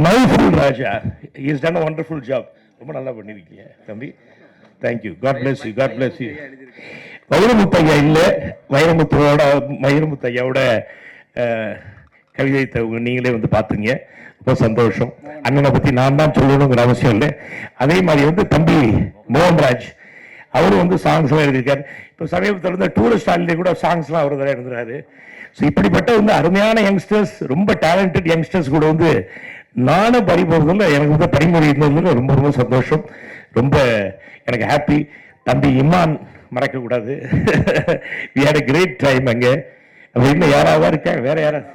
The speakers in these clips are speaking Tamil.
நைஃபுல் Raja, he has done a wonderful job. ரொம்ப நல்லா பண்ணிருக்கீங்க தம்பி. Thank you. God bless you. God bless you. வைரமுத்தையா இல்ல, வைரமுத்தையாவோட கவிதை நீங்களே வந்து பாத்துங்க. ரொம்ப சந்தோஷம். அண்ணனை பத்தி நான் தான் சொல்லணுங்கிற அவசியம் இல்லை. அதே மாதிரி வந்து தம்பி மோகன்ராஜ் அவரும் வந்து சாங்ஸ் எல்லாம் எழுதியிருக்காரு. இப்போ சமீபத்தில் வந்து டூரிஸ்ட் ஹாலிடே கூட சாங்ஸ் எல்லாம் அவர் தான் எழுதுறாரு. ஸோ இப்படிப்பட்ட வந்து அருமையான யங்ஸ்டர்ஸ், ரொம்ப டேலண்டட் யங்ஸ்டர்ஸ் கூட வந்து நானும் பறிபோறதில்ல, எனக்கு வந்து பரிமுறை இருந்ததுல ரொம்ப ரொம்ப சந்தோஷம். ரொம்ப எனக்கு ஹாப்பி. தம்பி இமான் மறக்க கூடாது. We had a great time அங்க. இன்னும் யாராவா இருக்காங்க? வேற யாராவது?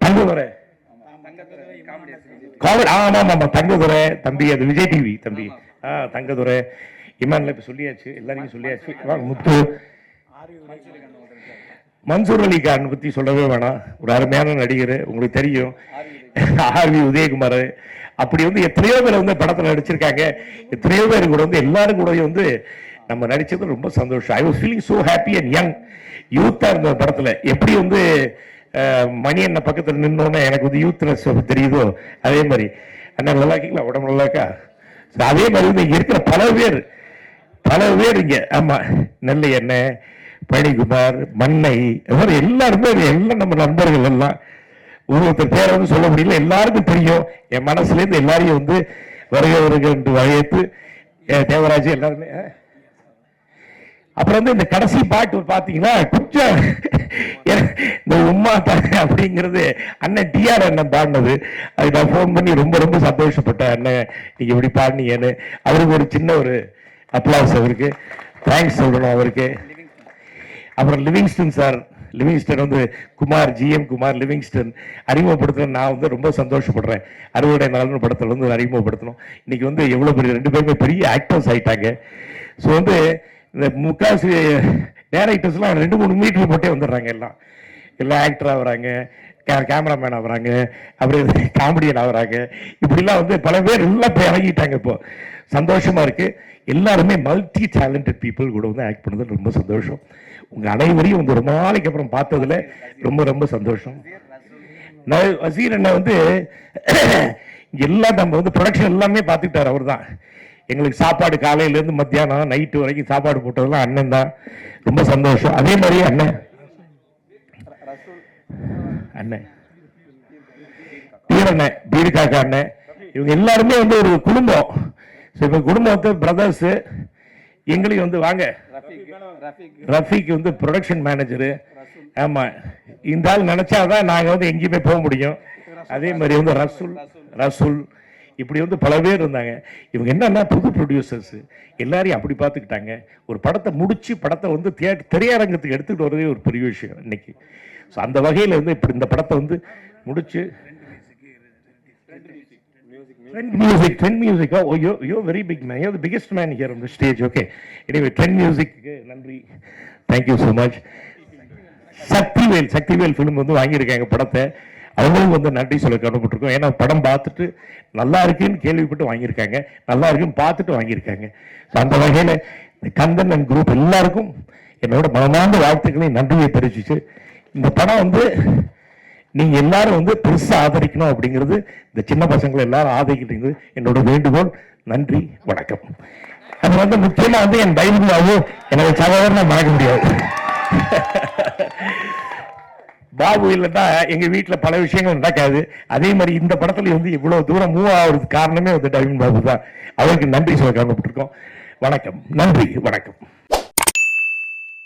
தங்கதுரை. ஆமா ஆமா தங்கதுரை தம்பி, அது விஜய் டிவி தம்பி. தங்கதுரை இமான்ல இப்ப சொல்லியாச்சு, எல்லாரையும் சொல்லியாச்சு. முத்து, மன்சூர் அலி கான் பத்தி சொல்லவே வேணாம், ஒரு அருமையான நடிகர், உங்களுக்கு தெரியும். ஆர்வி உதயகுமார், அப்படி வந்து எத்தனையோ பேர் வந்து படத்தில் நடிச்சிருக்காங்க. எத்தனையோ பேர் கூட வந்து எல்லாரும் கூட வந்து நம்ம நடிச்சது ரொம்ப சந்தோஷம். I was feeling so happy and young, யூத்தா இருந்த படத்துல. எப்படி வந்து மணி என்ன பக்கத்தில் நின்னோன்னு எனக்கு வந்து யூத்னஸ் தெரியுதோ அதே மாதிரி. அண்ணா நல்லா இருக்கீங்களா? உடம்பு நல்லா இருக்கா? அதே மாதிரி வந்து இங்க இருக்கிற பல பேர் இங்க, ஆமா, நெல்லை எண்ணெய், பழனிக்குமார், மண்ணை, எல்லாருமே எல்லாம் நம்ம நண்பர்கள் எல்லாம். ஒருத்தர் பேரை வந்து சொல்ல முடியல, எல்லாருக்கும் தெரியும். என் மனசுல இருந்து எல்லாரையும் வந்து வருக என்று வரவேற்று தேவராஜ் எல்லாருமே. அப்புறம் வந்து இந்த கடைசி பாட்டு பாத்தீங்கன்னா கொஞ்சம் இந்த உமா தாங்க அப்படிங்கிறது அண்ணன் டிஆர் அண்ணன் பாடினது. அதுக்கு நான் போன் பண்ணி ரொம்ப ரொம்ப சந்தோஷப்பட்டேன். அண்ணன் நீங்க இப்படி பாடினீங்கன்னு. அவருக்கு ஒரு சின்ன ஒரு அப்ளாஸ், அவருக்கு தேங்க்ஸ் சொல்லணும் அவருக்கு. அப்புறம் லிவிங்ஸ்டன் சார், லிவிங்ஸ்டன் வந்து குமார், ஜிஎம் குமார் லிவிங்ஸ்டன் அறிமுகப்படுத்த நான் வந்து ரொம்ப சந்தோஷப்படுறேன். அறுவடை நாள்னு படத்தில் வந்து அறிமுகப்படுத்தணும். இன்னைக்கு வந்து எவ்வளோ பெரிய ரெண்டு பேருமே பெரிய ஆக்டர்ஸ் ஆயிட்டாங்க. ஸோ வந்து இந்த முக்காசி டேரக்டர்ஸ்லாம் 2-3 மீட்டர் போட்டே வந்துடுறாங்க. எல்லாம் ஆக்டர் ஆகுறாங்க, கேமராமேன் ஆகுறாங்க, அப்புறம் காமெடியன் ஆகுறாங்க. இப்படிலாம் வந்து பல பேர் எல்லாம் போய் இறங்கிட்டாங்க. இப்போ சந்தோஷமா இருக்கு. எல்லாருமே மல்டி டேலண்டட் பீப்புள் கூட வந்து ஆக்ட் பண்ணது ரொம்ப சந்தோஷம். உங்க அனைவரையும் வந்து ரொம்ப நாளைக்கு அப்புறம் பார்த்ததுல ரொம்ப ரொம்ப சந்தோஷம். வசீர் அண்ணன் வந்து எல்லாம் நம்ம வந்து ப்ரொடக்ஷன் எல்லாமே பார்த்துக்கிட்டாரு. அவர் தான் எங்களுக்கு சாப்பாடு காலையில இருந்து மத்தியானம் நைட்டு வரைக்கும் சாப்பாடு போட்டதெல்லாம் அண்ணன் தான். ரொம்ப சந்தோஷம். அதே மாதிரி அண்ணன் தீரண்ணன், பீருக்காக்கா அண்ணன், இவங்க எல்லாருமே வந்து ஒரு குடும்பம். இப்ப குடும்பத்தை பிரதர்ஸ் எங்களையும் வந்து வாங்க. ரஃபீக் வந்து ப்ரொடக்ஷன் மேனேஜரு. ஆமா, இந்த ஆள் நினைச்சாதான் நாங்க வந்து எங்கேயுமே போக முடியும். அதே மாதிரி வந்து ரசூல் இப்படி வந்து பல பேர் இருந்தாங்க. இவங்க என்னன்னா புது ப்ரொடியூசர்ஸ் எல்லாரையும் அப்படி பார்த்துக்கிட்டாங்க. ஒரு படத்தை முடிச்சு படத்தை வந்து திரையரங்கத்துக்கு எடுத்துக்கிட்டு வரதே ஒரு பெரிய விஷயம் இன்னைக்கு. ஸோ அந்த வகையில் வந்து இப்படி இந்த படத்தை வந்து முடிச்சு Trend music. Oh, you're very big man. You're the biggest man here on the stage. Okay. Anyway, Trend music. நன்றி. Thank you so much. Sakthivel film வந்து வாங்கியிருக்காங்க படத்தை. அவங்களும் வந்து நன்றி சொல்ல கடமைப்பட்டிருக்கோம். ஏன்னா படம் பார்த்துட்டு நல்லா இருக்குன்னு கேள்விப்பட்டு வாங்கியிருக்காங்க, நல்லா இருக்குன்னு பார்த்துட்டு வாங்கியிருக்காங்க. அந்த வகையில் கந்தன் அண்ட் குரூப் எல்லாருக்கும் என்னோட மனமார்ந்த வாழ்த்துக்களையும் நன்றியை தெரிவிச்சு, இந்த படம் வந்து நீங்க எல்லாரும் வந்து பெருசா ஆதரிக்கணும் அப்படிங்கிறது, இந்த சின்ன பசங்களை எல்லாரும் ஆதரிக்கிறது என்னோட வேண்டுகோள். நன்றி, வணக்கம். அது வந்து முக்கியமா வந்து என் டைவர்லாவும் எனக்கு சகோதரனா மறக்க முடியாது. பாபு இல்லைன்னா எங்க வீட்டுல பல விஷயங்கள் நடக்காது. அதே மாதிரி இந்த படத்துல வந்து இவ்வளவு தூரம் மூவ் ஆகுறது காரணமே வந்து டைவன் பாபு தான். அவருக்கு நன்றி சொல்ல கடமைப்பட்டிருக்கோம். வணக்கம், நன்றி, வணக்கம்.